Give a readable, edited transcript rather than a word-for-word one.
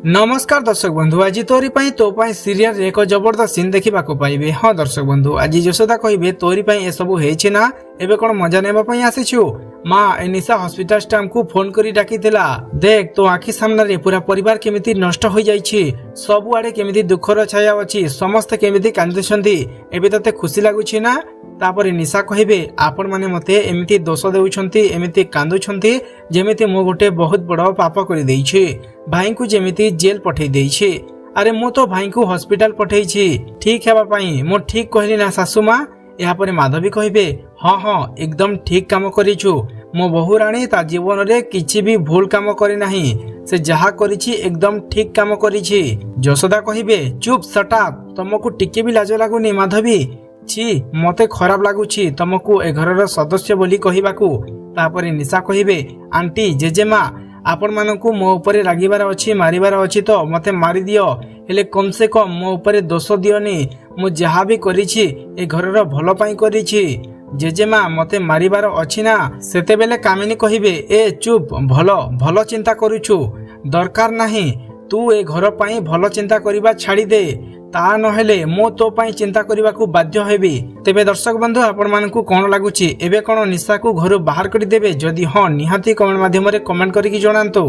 नमस्कार दर्शक बंधु आज तोरी तो सीरियल एक जबरदस्त सीन देखा पाइबे। हाँ दर्शक बंधु आज यशोदा कहे तोरी ए सबू है ना एबे कौन मजा नेबाई आसीछु। माँ ए निशा हॉस्पिटल स्टाफ को फोन करी डाकी देख तो आखि सामने पूरा परिवार केमिति नष्ट हो जाइछि, सबु आड़े केमिति दुखर छाया अछि, समस्ते केमिति कांदुछन्ति, एबे तते खुशी लागुछि ना। तापर निशा कहिबे आपण माने मते एमिति दोष देउछन्ति, एमिति कांदुछन्ति जेमिति मो गोटे बहुत बड़ पाप कर देइछि, भाई को जेमिति जेल पठै देइछि। अरे मो तो भाई को हॉस्पिटल पठैछि ठीक हेबा पई, मो ठीक कहली ना सासू माँ। यापर माधवी कहिबे हाँ हाँ एकदम ठीक काम करिछु, मो बहु राणी ता जीवन रे किछि भी भूल काम करि नाही, से जहा करिछि एकदम ठीक काम करिछि। यशोदा कहिबे चुप सटाप, तुमको टिके भी लाज लागुनी माधवी, छी मते खराब लागुछि तुमको ए घरर सदस्य बोली कहिबाकू। तापरे निशा कहिबे आंटी जेजेमा आपण मानकू मो ऊपर रागिबार अछि, मारिबार अछि तो मते मारि दियो, हेले कम से कम मो ऊपर दोष दियोनी, मु जहा भी करिछि ए घरर भलो पई करिछि। जेजेमा मते मारिबार अछि ना। सेते बेले कामिनी कहिबे ए चुप, भलो भलो चिंता करूछु, दरकार नाही तू ए घर पई भलो चिंता करिबा छाड़ी दे, ता नहेले मो तो पई चिंता करने को बाध्य हेबी। तेबे दर्शक बंधु आपण मानकू कोन लागुछि, एबे कोन निशा को घर बाहर कर देबे? जदि हाँ निहाती कमेंट माध्यम रे कमेंट करिकि जणांतु।